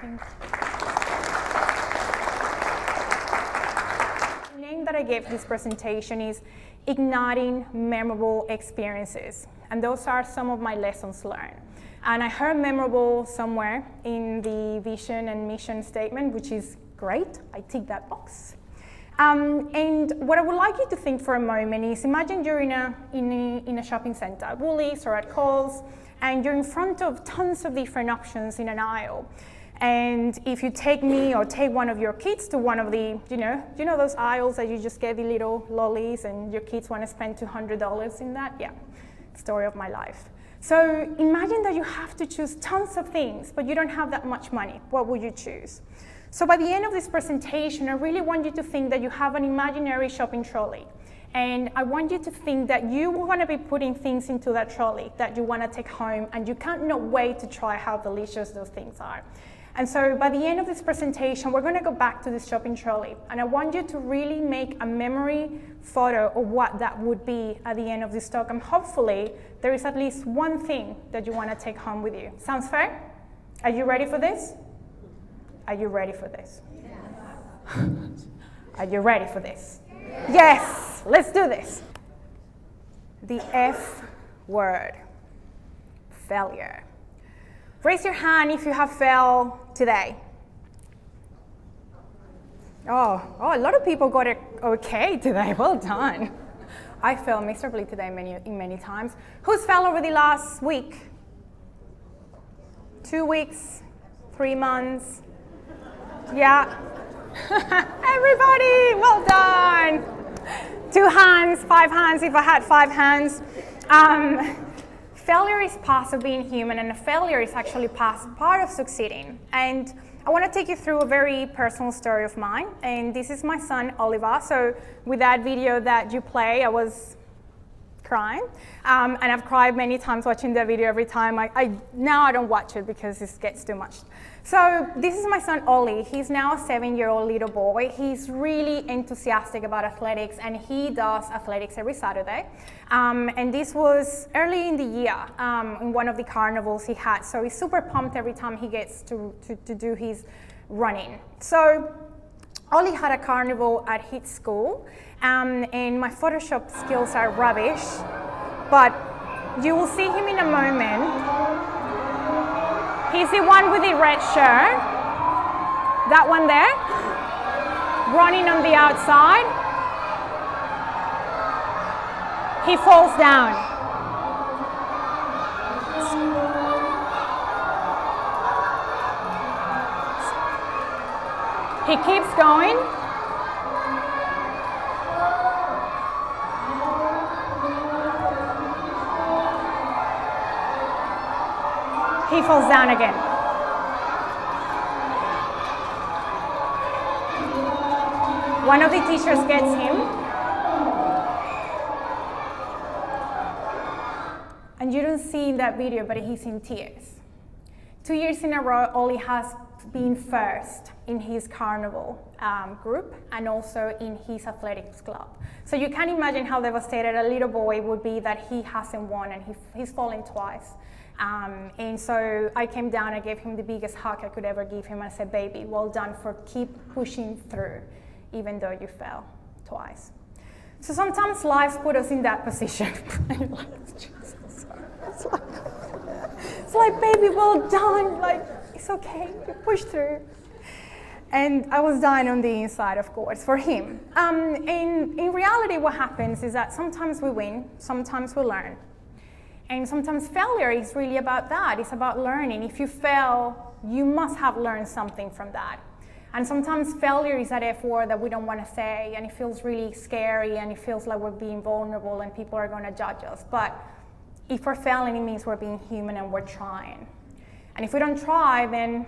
Thanks. The name that I gave this presentation is Igniting Memorable Experiences. And those are some of my lessons learned. And I heard memorable somewhere in the vision and mission statement, which is great. I tick that box. And what I would like you to think for a moment is, imagine you're in a shopping center, at Woolies or at Coles, and you're in front of tons of different options in an aisle. And if you take me or take one of your kids to one of the, you know those aisles that you just get the little lollies and your kids want to spend $200 in that? Yeah, story of my life. So imagine that you have to choose tons of things, but you don't have that much money. What would you choose? So by the end of this presentation, I really want you to think that you have an imaginary shopping trolley. And I want you to think that you are going to be putting things into that trolley that you want to take home, and you can't wait to try how delicious those things are. And so by the end of this presentation, we're going to go back to this shopping trolley. And I want you to really make a memory photo of what that would be at the end of this talk. And hopefully, there is at least one thing that you want to take home with you. Sounds fair? Are you ready for this? Are you ready for this? Yes. Are you ready for this? Yes. Let's do this. The F word, failure. Raise your hand if you have failed today. Oh, a lot of people got it okay today. Well done. I failed miserably today many times. Who's failed over the last week? 2 weeks? 3 months? Yeah. Everybody, well done. 2 hands, 5 hands if I had 5 hands. Failure is part of being human, and a failure is actually part of succeeding. And I want to take you through a very personal story of mine. And this is my son, Oliver. So with that video that you play, I was crying. And I've cried many times watching the video every time. Now I don't watch it because it gets too much. So this is my son, Ollie. He's now a 7-year-old little boy. He's really enthusiastic about athletics, and he does athletics every Saturday. And this was early in the year in one of the carnivals he had. So he's super pumped every time he gets to do his running. So Ollie had a carnival at his school, and my Photoshop skills are rubbish, but you will see him in a moment. He's the one with the red shirt, that one there, running on the outside. He falls down. He keeps going. He falls down again. One of the teachers gets him. And you don't see in that video, but he's in tears. 2 years in a row, Ollie has been first in his carnival group and also in his athletics club. So you can imagine how devastated a little boy would be that he hasn't won, and he's fallen twice. And so I came down, I gave him the biggest hug I could ever give him. I said, baby, well done for keep pushing through, even though you fell twice. So sometimes life put us in that position. It's like, baby, well done. Like, it's okay, you push through. And I was dying on the inside, of course, for him. In reality, what happens is that sometimes we win, sometimes we learn. And sometimes failure is really about that. It's about learning. If you fail, you must have learned something from that. And sometimes failure is that F word that we don't want to say, and it feels really scary, and it feels like we're being vulnerable and people are going to judge us. But if we're failing, it means we're being human and we're trying. And if we don't try, then,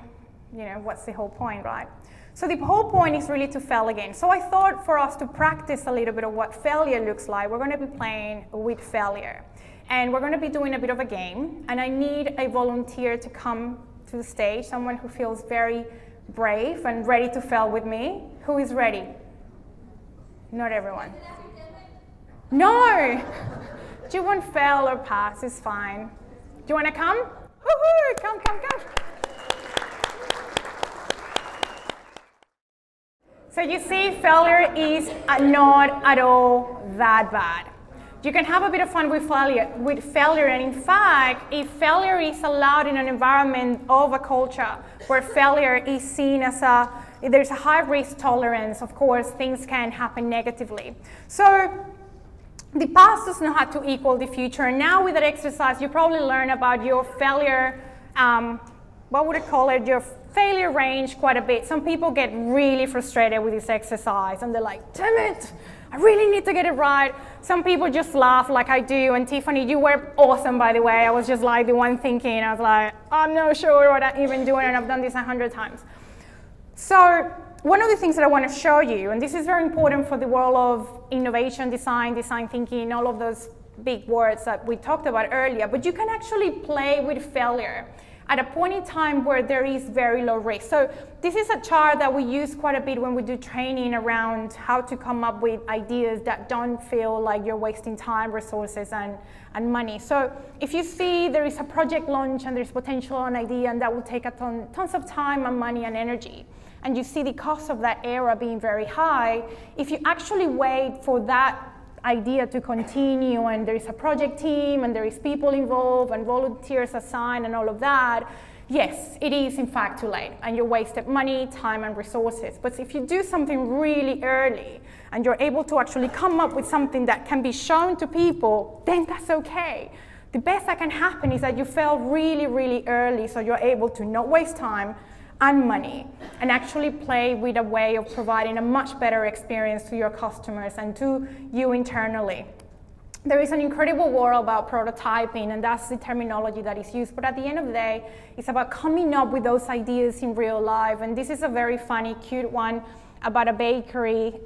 what's the whole point, right? So the whole point is really to fail again. So I thought for us to practice a little bit of what failure looks like, we're going to be playing with failure. And we're going to be doing a bit of a game, and I need a volunteer to come to the stage, someone who feels very brave and ready to fail with me. Who is ready? Not everyone. No! Do you want fail or pass? It's fine. Do you want to come? Woohoo! Come. So you see, failure is not at all that bad. You can have a bit of fun with failure, and in fact, if failure is allowed in an environment of a culture where failure is seen as there's a high risk tolerance, of course, things can happen negatively. So the past does not have to equal the future. And now with that exercise, you probably learn about your failure, what would I call it, your failure range quite a bit. Some people get really frustrated with this exercise and they're like, damn it, I really need to get it right. Some people just laugh like I do. And Tiffany, you were awesome, by the way. I was just like the one thinking, I was like, I'm not sure what I'm even doing, and I've done this 100 times. So one of the things that I want to show you, and this is very important for the world of innovation, design thinking, all of those big words that we talked about earlier, but you can actually play with failure at a point in time where there is very low risk. So this is a chart that we use quite a bit when we do training around how to come up with ideas that don't feel like you're wasting time, resources, and money. So if you see there is a project launch and there's potential on idea and that will take tons of time and money and energy, and you see the cost of that era being very high, if you actually wait for that idea to continue and there is a project team and there is people involved and volunteers assigned and all of that, yes, it is in fact too late and you wasted money, time and resources. But if you do something really early and you're able to actually come up with something that can be shown to people, then that's okay. The best that can happen is that you fail really, really early so you're able to not waste time and money, and actually play with a way of providing a much better experience to your customers and to you internally. There is an incredible world about prototyping, and that's the terminology that is used, but at the end of the day, it's about coming up with those ideas in real life. And this is a very funny, cute one about a bakery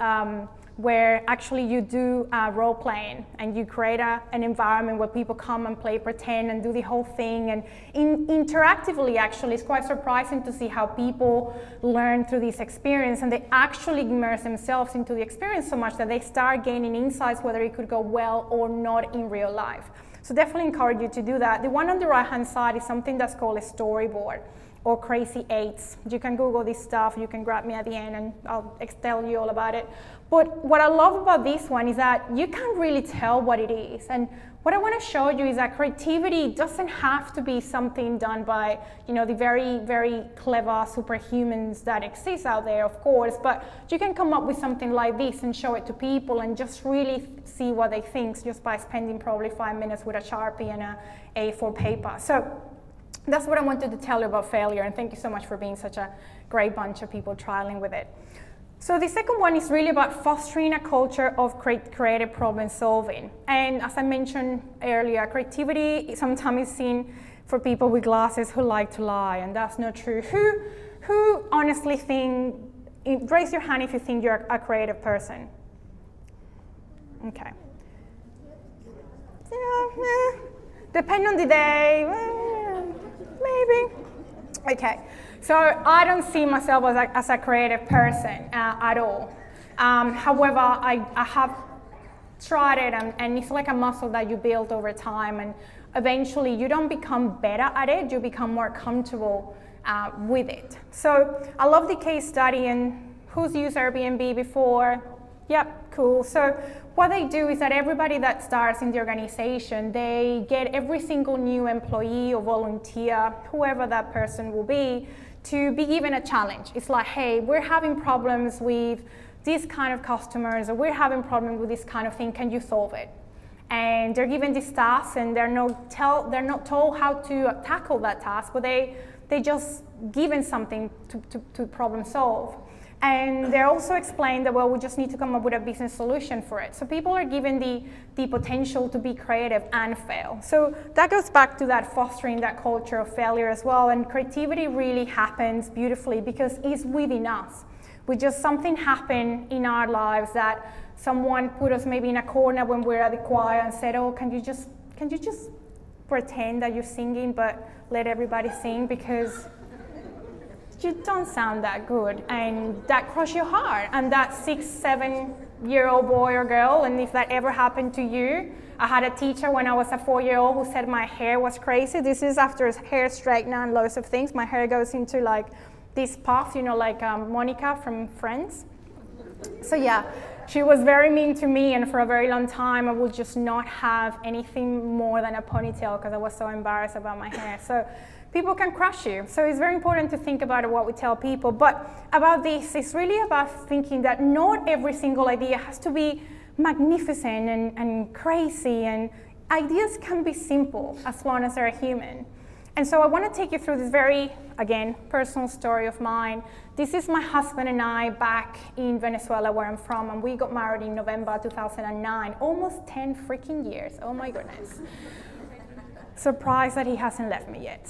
where actually you do role playing and you create an environment where people come and play pretend and do the whole thing. And interactively, actually, it's quite surprising to see how people learn through this experience, and they actually immerse themselves into the experience so much that they start gaining insights whether it could go well or not in real life. So definitely encourage you to do that. The one on the right-hand side is something that's called a storyboard, or crazy eights. You can Google this stuff, you can grab me at the end and I'll tell you all about it. But what I love about this one is that you can't really tell what it is. And what I want to show you is that creativity doesn't have to be something done by, the very, very clever superhumans that exist out there, of course, but you can come up with something like this and show it to people and just really see what they think just by spending probably 5 minutes with a Sharpie and a A4 paper. So that's what I wanted to tell you about failure, and thank you so much for being such a great bunch of people trialing with it. So the second one is really about fostering a culture of creative problem solving. And as I mentioned earlier, creativity sometimes is seen for people with glasses who like to lie, and that's not true. Who honestly raise your hand if you think you're a creative person. Okay. Depend on the day, maybe. Okay, so I don't see myself as a creative person at all. However, I have tried it, and it's like a muscle that you build over time, and eventually you don't become better at it, you become more comfortable with it. So I love the case study, and who's used Airbnb before? Yep, cool. So what they do is that everybody that starts in the organization, they get every single new employee or volunteer, whoever that person will be, to be given a challenge. It's like, hey, we're having problems with this kind of customers, or we're having problems with this kind of thing, can you solve it? And they're given this task, and they're not told how to tackle that task, but they just given something to problem solve. And they're also explained that, well, we just need to come up with a business solution for it. So people are given the potential to be creative and fail. So that goes back to that fostering that culture of failure as well. And creativity really happens beautifully because it's within us. Something happened in our lives that someone put us maybe in a corner when we're at the choir and said, oh, can you just pretend that you're singing but let everybody sing, because you don't sound that good, and that crushed your heart. And that 6-7-year-old boy or girl, and if that ever happened to you, I had a teacher when I was a 4-year-old who said my hair was crazy. This is after hair straightener and loads of things. My hair goes into like this puff, like Monica from Friends. So yeah, she was very mean to me, and for a very long time I would just not have anything more than a ponytail because I was so embarrassed about my hair. So people can crush you. So it's very important to think about what we tell people. But about this, it's really about thinking that not every single idea has to be magnificent and crazy, and ideas can be simple as long as they're human. And so I want to take you through this very, again, personal story of mine. This is my husband and I back in Venezuela, where I'm from, and we got married in November 2009, almost 10 freaking years. Oh my goodness. Surprised that he hasn't left me yet.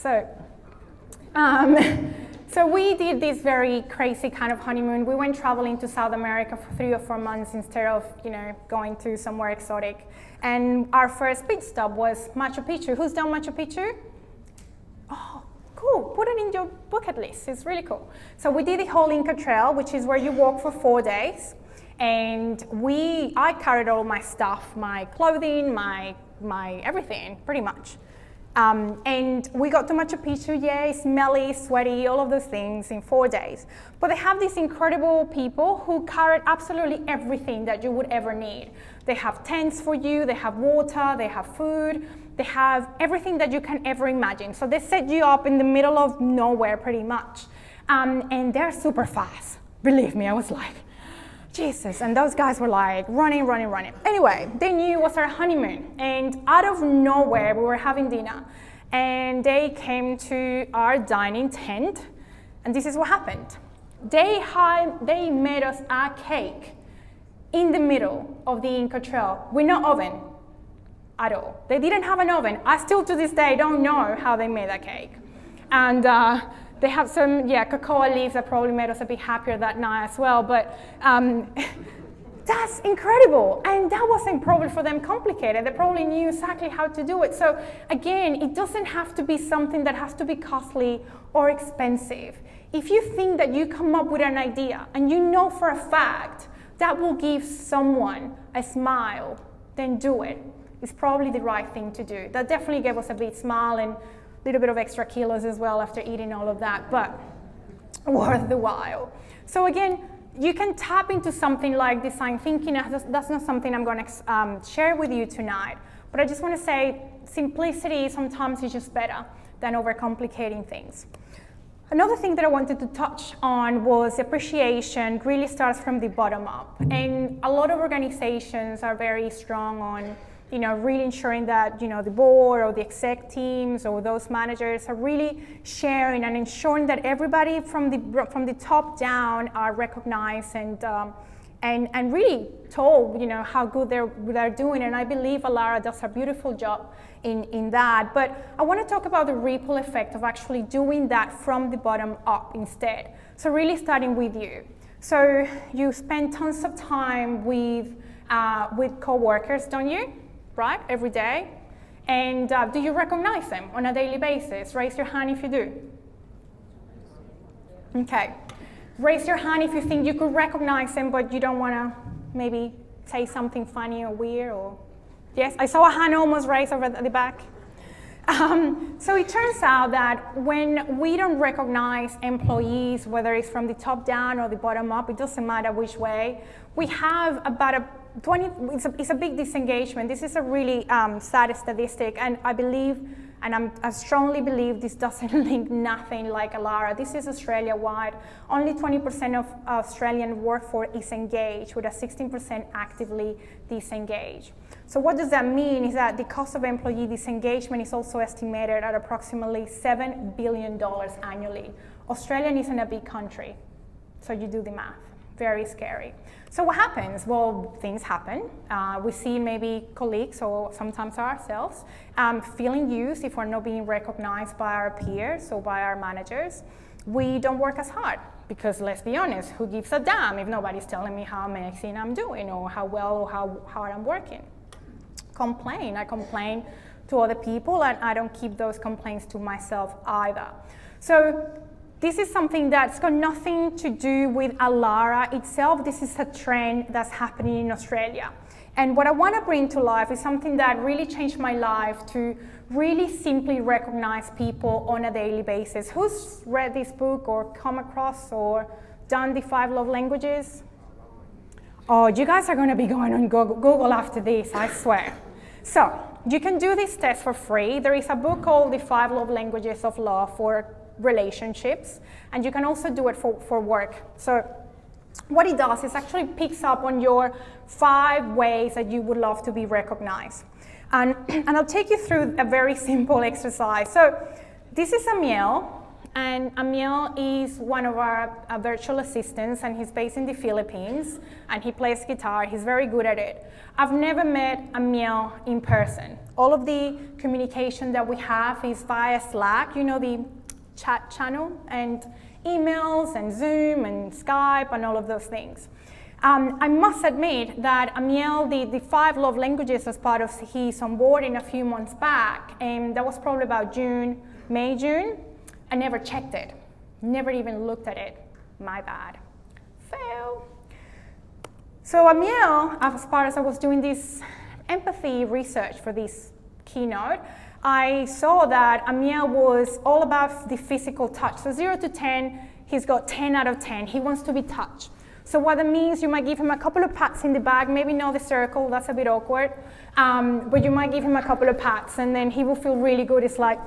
So we did this very crazy kind of honeymoon. We went traveling to South America for 3 or 4 months instead of, going to somewhere exotic. And our first pit stop was Machu Picchu. Who's done Machu Picchu? Oh, cool. Put it in your bucket list. It's really cool. So we did the whole Inca Trail, which is where you walk for 4 days. And I carried all my stuff, my clothing, my everything, pretty much. And we got to Machu Picchu, yay, smelly, sweaty, all of those things in 4 days. But they have these incredible people who carried absolutely everything that you would ever need. They have tents for you, they have water, they have food, they have everything that you can ever imagine. So they set you up in the middle of nowhere pretty much. And they're super fast. Believe me, I was like, Jesus, and those guys were like running. Anyway, they knew it was our honeymoon, and out of nowhere, we were having dinner, and they came to our dining tent, and this is what happened. They made us a cake in the middle of the Inca Trail with no oven at all. They didn't have an oven. I still to this day don't know how they made that cake. And they have some, cocoa leaves that probably made us a bit happier that night as well, but that's incredible. And that wasn't probably for them complicated. They probably knew exactly how to do it. So again, it doesn't have to be something that has to be costly or expensive. If you think that you come up with an idea and you know for a fact that will give someone a smile, then do it. It's probably the right thing to do. That definitely gave us a big smile and little bit of extra kilos as well after eating all of that, but worth the while. So again, you can tap into something like design thinking. That's not something I'm going to share with you tonight, but I just want to say simplicity sometimes is just better than overcomplicating things. Another thing that I wanted to touch on was appreciation really starts from the bottom up, and a lot of organizations are very strong on really ensuring that, the board or the exec teams or those managers are really sharing and ensuring that everybody from the top down are recognized and really told, how good they're doing. And I believe Alara does a beautiful job in that. But I want to talk about the ripple effect of actually doing that from the bottom up instead. So really starting with you. So you spend tons of time with coworkers, don't you? Right, every day. And do you recognize them on a daily basis? Raise your hand if you do. Okay. Raise your hand if you think you could recognize them, but you don't want to maybe say something funny or weird. Or yes, I saw a hand almost raised over at the back. So it turns out that when we don't recognize employees, whether it's from the top down or the bottom up, it doesn't matter which way, we have about it's a big disengagement. This is a really sad statistic, and I strongly believe this doesn't link nothing like Alara. This is Australia-wide. Only 20% of Australian workforce is engaged, with a 16% actively disengaged. So what does that mean is that the cost of employee disengagement is also estimated at approximately $7 billion annually. Australia isn't a big country, so you do the math. Very scary. So what happens? Well, things happen. We see maybe colleagues or sometimes ourselves feeling used if we're not being recognized by our peers or by our managers. We don't work as hard because, let's be honest, who gives a damn if nobody's telling me how amazing I'm doing or how well or how hard I'm working? I complain to other people, and I don't keep those complaints to myself either. So this is something that's got nothing to do with Alara itself. This is a trend that's happening in Australia. And what I want to bring to life is something that really changed my life, to really simply recognize people on a daily basis. Who's read this book or come across or done the 5 love languages? Oh, you guys are going to be going on Google after this, I swear. So you can do this test for free. There is a book called The 5 Love Languages of Love for relationships, and you can also do it for work. So what it does is actually picks up on your 5 ways that you would love to be recognized. And I'll take you through a very simple exercise. So this is Amiel. And Amiel is one of our virtual assistants, and he's based in the Philippines, and he plays guitar. He's very good at it. I've never met Amiel in person. All of the communication that we have is via Slack, you know, the chat channel, and emails, and Zoom, and Skype, and all of those things. I must admit that Amiel, the 5 love languages as part of his onboarding a few months back, and that was probably about May, June, I never checked it, never even looked at it. My bad. Fail. So Amiel, as far as I was doing this empathy research for this keynote, I saw that Amiel was all about the physical touch. So 0 to 10, he's got 10 out of 10. He wants to be touched. So what that means, you might give him a couple of pats in the back, maybe not the circle, that's a bit awkward, but you might give him a couple of pats, and then he will feel really good. It's like,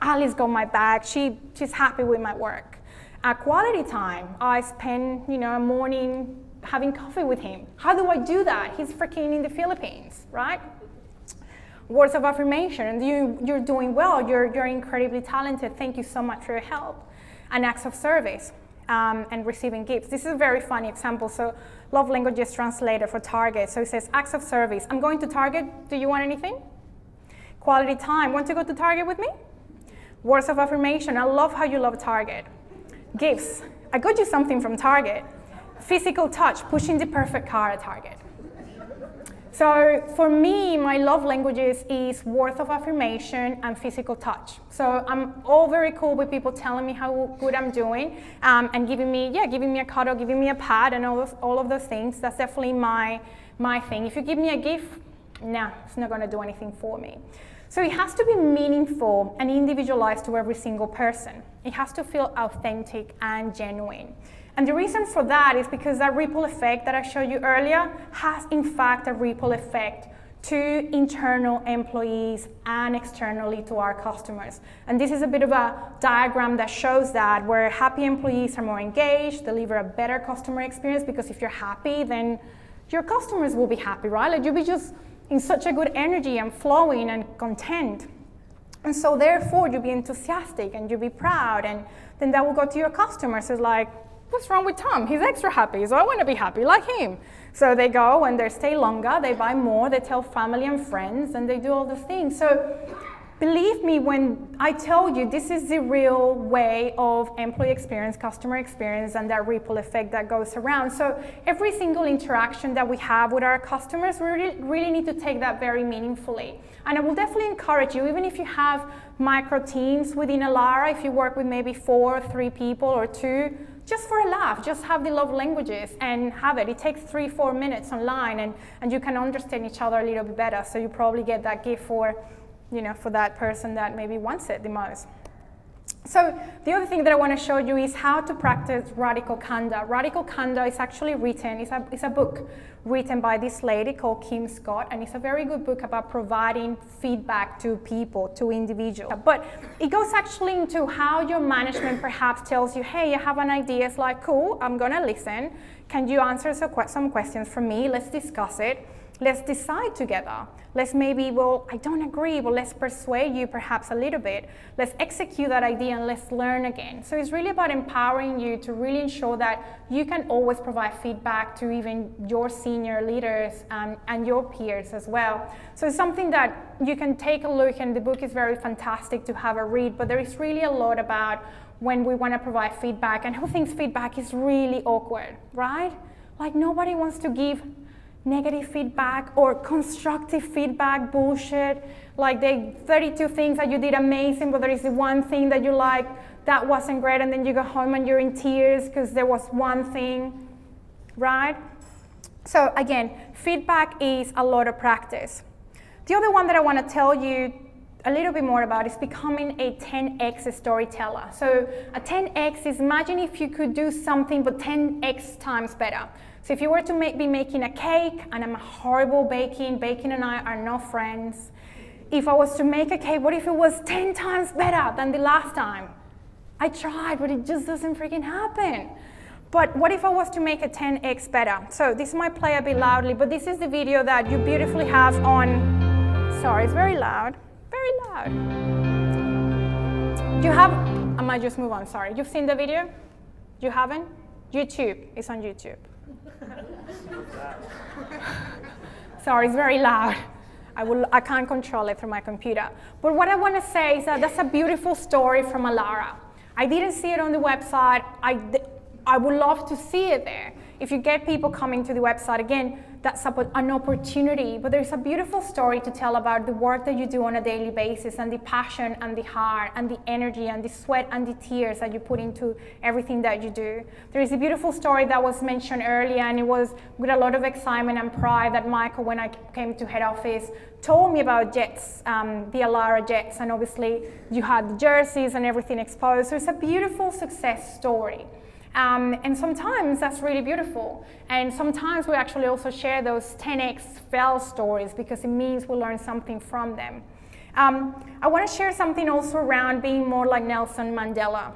Ali's got my back, she's happy with my work. At quality time, I spend a morning having coffee with him. How do I do that? He's freaking in the Philippines, right? Words of affirmation, you're doing well, you're incredibly talented, thank you so much for your help. And acts of service, and receiving gifts. This is a very funny example. So love languages translator for Target. So it says acts of service. I'm going to Target, do you want anything? Quality time, want to go to Target with me? Words of affirmation, I love how you love Target. Gifts, I got you something from Target. Physical touch, pushing the perfect car at Target. So for me, my love languages is words of affirmation and physical touch. So I'm all very cool with people telling me how good I'm doing, and giving me a cuddle, giving me a pat, and all of those things. That's definitely my thing. If you give me a gift, nah, it's not gonna do anything for me. So it has to be meaningful and individualized to every single person. It has to feel authentic and genuine. And the reason for that is because that ripple effect that I showed you earlier has in fact a ripple effect to internal employees and externally to our customers. And this is a bit of a diagram that shows that, where happy employees are more engaged, deliver a better customer experience, because if you're happy, then your customers will be happy, right? Like you'll be just in such a good energy and flowing and content. And so therefore you'll be enthusiastic and you'll be proud, and then that will go to your customers. It's like, what's wrong with Tom? He's extra happy, so I want to be happy like him. So they go and they stay longer, they buy more, they tell family and friends, and they do all these things. So believe me when I tell you this is the real way of employee experience, customer experience, and that ripple effect that goes around. So every single interaction that we have with our customers, we really need to take that very meaningfully. And I will definitely encourage you, even if you have micro teams within Alara, if you work with maybe 4 or 3 people or 2, just for a laugh, just have the love languages and have it. It takes 3-4 minutes online, and you can understand each other a little bit better. So you probably get that gift for that person that maybe wants it the most. So the other thing that I want to show you is how to practice radical candor. Radical candor is actually written, it's a book written by this lady called Kim Scott, and it's a very good book about providing feedback to people, to individuals. But it goes actually into how your management perhaps tells you, hey, I have an idea. It's like, cool, I'm going to listen. Can you answer some questions for me? Let's discuss it. Let's decide together. Let's maybe, well, I don't agree, but let's persuade you perhaps a little bit. Let's execute that idea and let's learn again. So it's really about empowering you to really ensure that you can always provide feedback to even your senior leaders and your peers as well. So it's something that you can take a look, and the book is very fantastic to have a read, but there is really a lot about when we want to provide feedback, and who thinks feedback is really awkward, right? Like nobody wants to give negative feedback or constructive feedback bullshit, like the 32 things that you did amazing, but there is the one thing that you like that wasn't great, and then you go home and you're in tears because there was one thing, right? So again, feedback is a lot of practice. The other one that I want to tell you a little bit more about is becoming a 10x storyteller. So a 10x is, imagine if you could do something but 10x times better. So if you were to be making a cake, and I'm horrible baking and I are not friends. If I was to make a cake, what if it was 10 times better than the last time? I tried, but it just doesn't freaking happen. But what if I was to make a 10x better? So this might play a bit loudly, but this is the video that you beautifully have on, sorry, it's very loud. Very loud. You have, I might just move on, sorry. You've seen the video? You haven't? YouTube, it's on YouTube. Sorry, it's very loud. I can't control it through my computer. But what I want to say is that that's a beautiful story from Alara. I didn't see it on the website. I would love to see it there. If you get people coming to the website, again, that's an opportunity, but there's a beautiful story to tell about the work that you do on a daily basis, and the passion and the heart and the energy and the sweat and the tears that you put into everything that you do. There is a beautiful story that was mentioned earlier, and it was with a lot of excitement and pride that Michael, when I came to head office, told me about jets, the Alara jets, and obviously you had the jerseys and everything exposed. So it's a beautiful success story. And sometimes that's really beautiful. And sometimes we actually also share those 10x fail stories because it means we learn something from them. I want to share something also around being more like Nelson Mandela.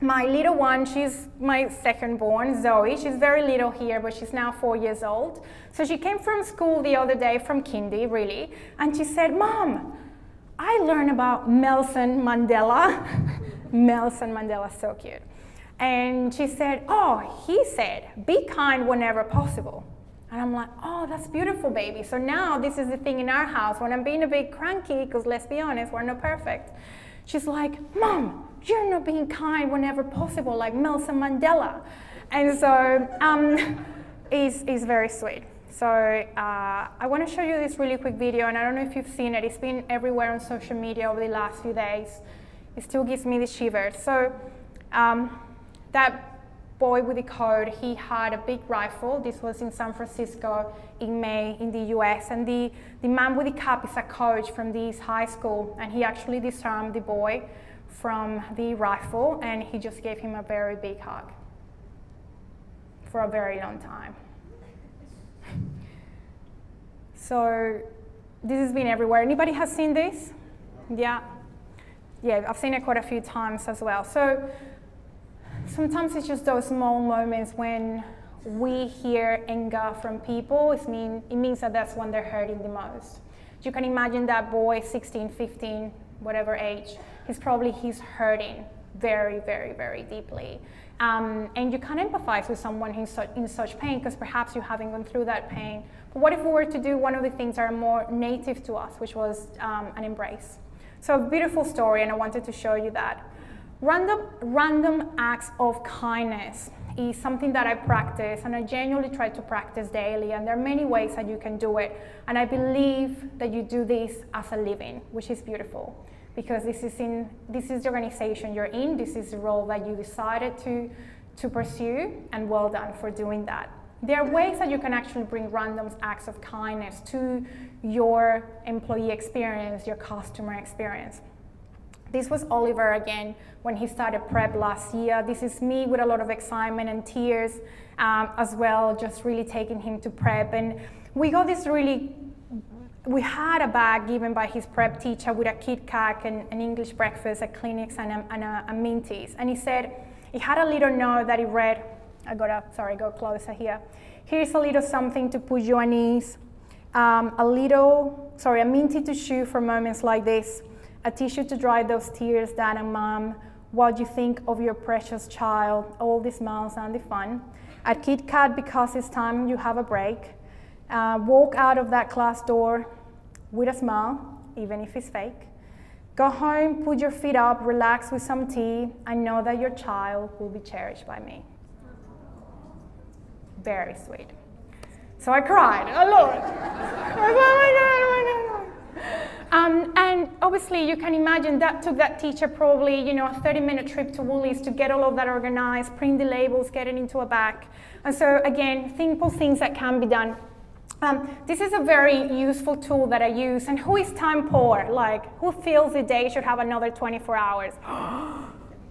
My little one, she's my second born, Zoe. She's very little here, but she's now 4 years old. So she came from school the other day, from kindy, really, and she said, "Mom, I learned about Nelson Mandela." Nelson Mandela, so cute. And she said, "Oh, he said, be kind whenever possible." And I'm like, "Oh, that's beautiful, baby." So now this is the thing in our house. When I'm being a bit cranky, because let's be honest, we're not perfect. She's like, "Mom, you're not being kind whenever possible, like Nelson Mandela." And so it's very sweet. So I want to show you this really quick video, and I don't know if you've seen it. It's been everywhere on social media over the last few days. It still gives me the shivers. So that boy with the code, he had a big rifle. This was in San Francisco in May in the US. And the man with the cap is a coach from this high school. And he actually disarmed the boy from the rifle. And he just gave him a very big hug for a very long time. So this has been everywhere. Anybody has seen this? Yeah. Yeah, I've seen it quite a few times as well. So sometimes it's just those small moments when we hear anger from people. It means that that's when they're hurting the most. You can imagine that boy, 16, 15, whatever age, he's hurting very, very, very deeply. And you can empathize with someone who's in such pain because perhaps you haven't gone through that pain. But what if we were to do one of the things that are more native to us, which was an embrace? So a beautiful story, and I wanted to show you that. Random acts of kindness is something that I practice, and I genuinely try to practice daily, and there are many ways that you can do it, and I believe that you do this as a living, which is beautiful, because this is the organization you're in, this is the role that you decided to pursue, and well done for doing that. There are ways that you can actually bring random acts of kindness to your employee experience, your customer experience. This was Oliver again when he started prep last year. This is me with a lot of excitement and tears as well, just really taking him to prep. And we got this we had a bag given by his prep teacher with a Kit Kat and an English breakfast, a Kleenex and a Minties. And he said, he had a little note that he read, go closer here. "Here's a little something to put you at ease. A Minty to chew for moments like this. A tissue to dry those tears, Dad and Mom, while you think of your precious child, all the smiles and the fun. At Kit Kat, because it's time you have a break. Walk out of that class door with a smile, even if it's fake. Go home, put your feet up, relax with some tea, and know that your child will be cherished by me." Very sweet. So I cried a lot. I was, oh my God, oh my God. And obviously you can imagine that took that teacher probably, a 30-minute trip to Woolies to get all of that organized, print the labels, get it into a bag. And so again, simple things that can be done This is a very useful tool that I use. And who is time poor? Like, who feels the day should have another 24 hours?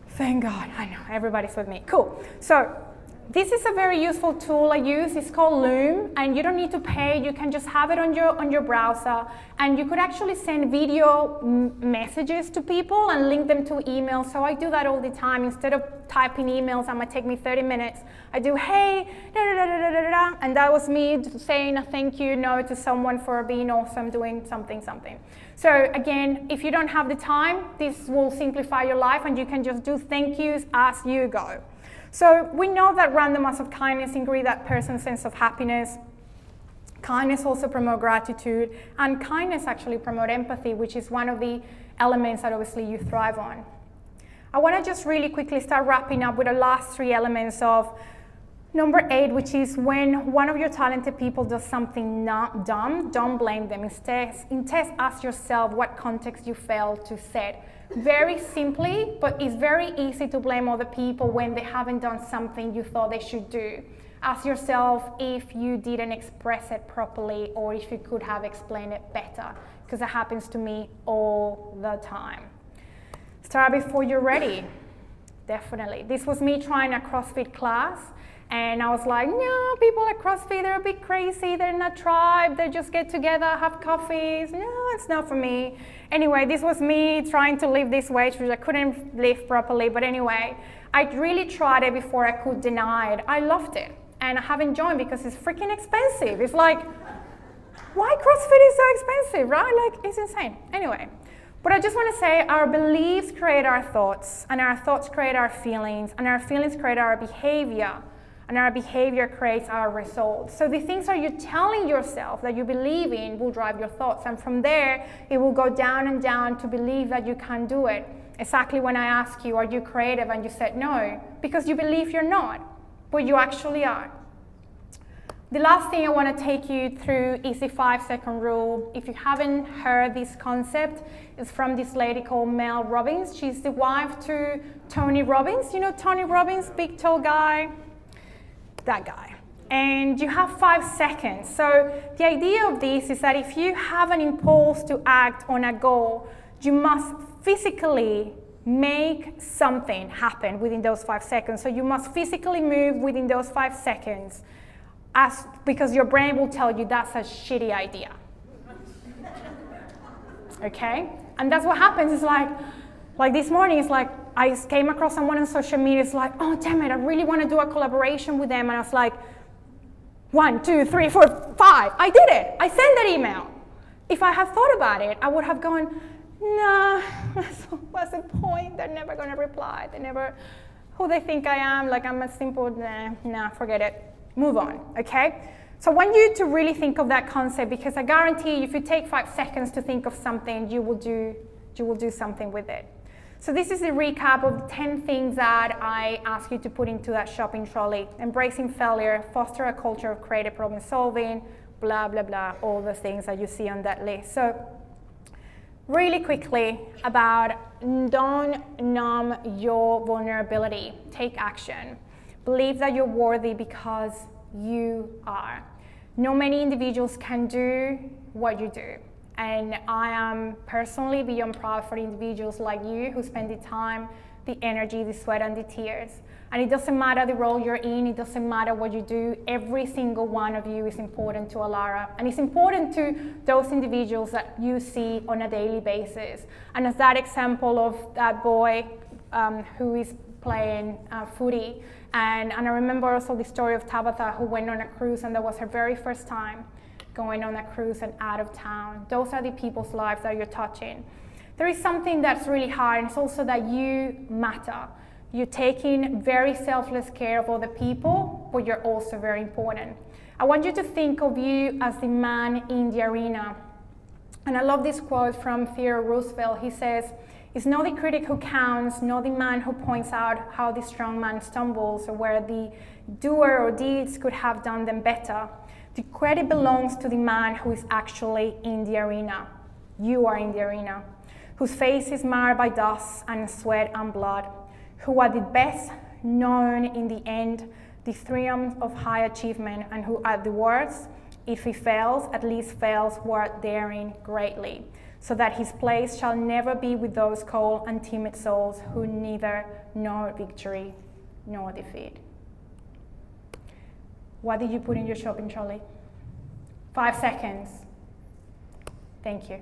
Thank God, I know, everybody's with me. Cool. So this is a very useful tool I use. It's called Loom, and you don't need to pay. You can just have it on your browser, and you could actually send video messages to people and link them to emails. So I do that all the time. Instead of typing emails that might take me 30 minutes, I do, hey, da, da, da, da, da, da, da, and that was me saying a thank you note to someone for being awesome, doing something. So again, if you don't have the time, this will simplify your life, and you can just do thank yous as you go. So we know that random acts of kindness increase that person's sense of happiness. Kindness also promotes gratitude, and kindness actually promotes empathy, which is one of the elements that obviously you thrive on. I want to just really quickly start wrapping up with the last 3 elements of number 8, which is when one of your talented people does something not dumb, don't blame them. Instead, ask yourself what context you failed to set. Very simply, but it's very easy to blame other people when they haven't done something you thought they should do. Ask yourself if you didn't express it properly, or if you could have explained it better, because it happens to me all the time. Start before you're ready, definitely. This was me trying a CrossFit class, and I was like, no, people at CrossFit, they're a bit crazy, they're in a tribe, they just get together, have coffees. No, it's not for me. Anyway, this was me trying to lift this weight, which I couldn't lift properly, but anyway, I really tried it before I could deny it. I loved it, and I haven't joined because it's freaking expensive. It's like, why CrossFit is so expensive, right? Like, it's insane. Anyway, but I just want to say our beliefs create our thoughts, and our thoughts create our feelings, and our feelings create our behavior. And our behavior creates our results. So the things that you're telling yourself that you believe in will drive your thoughts. And from there, it will go down and down to believe that you can do it. Exactly when I ask you, are you creative? And you said no, because you believe you're not, but you actually are. The last thing I want to take you through is the 5-second rule. If you haven't heard this concept, it's from this lady called Mel Robbins. She's the wife to Tony Robbins. You know Tony Robbins, big tall guy? That guy. And you have 5 seconds. So the idea of this is that if you have an impulse to act on a goal, you must physically make something happen within those 5 seconds. So you must physically move within those 5 seconds, because your brain will tell you that's a shitty idea. Okay? And that's what happens. It's like this morning, it's like I came across someone on social media. It's like, oh, damn it, I really want to do a collaboration with them. And I was like, 1, 2, 3, 4, 5. I did it. I sent that email. If I had thought about it, I would have gone, nah, what's the point? They're never going to reply. They never, who they think I am, like I'm a simple, nah, forget it. Move on, okay? So I want you to really think of that concept, because I guarantee you, if you take 5 seconds to think of something, you will do something with it. So this is a recap of the 10 things that I ask you to put into that shopping trolley. Embracing failure, foster a culture of creative problem solving, blah, blah, blah, all the things that you see on that list. So really quickly about don't numb your vulnerability. Take action. Believe that you're worthy because you are. Not many individuals can do what you do. And I am personally beyond proud for individuals like you who spend the time, the energy, the sweat, and the tears. And it doesn't matter the role you're in, it doesn't matter what you do, every single one of you is important to Alara. And it's important to those individuals that you see on a daily basis. And as that example of that boy who is playing footy, and I remember also the story of Tabitha, who went on a cruise, and that was her very first time going on a cruise and out of town. Those are the people's lives that you're touching. There is something that's really hard, and it's also that you matter. You're taking very selfless care of other people, but you're also very important. I want you to think of you as the man in the arena. And I love this quote from Theodore Roosevelt. He says, "It's not the critic who counts, not the man who points out how the strong man stumbles or where the doer or deeds could have done them better. The credit belongs to the man who is actually in the arena. You are in the arena, whose face is marred by dust and sweat and blood, who are the best known in the end, the triumph of high achievement, and who at the worst If he fails, at least fails while daring greatly, so that his place shall never be with those cold and timid souls who neither know victory nor defeat. What did you put in your shopping trolley? 5 seconds. Thank you.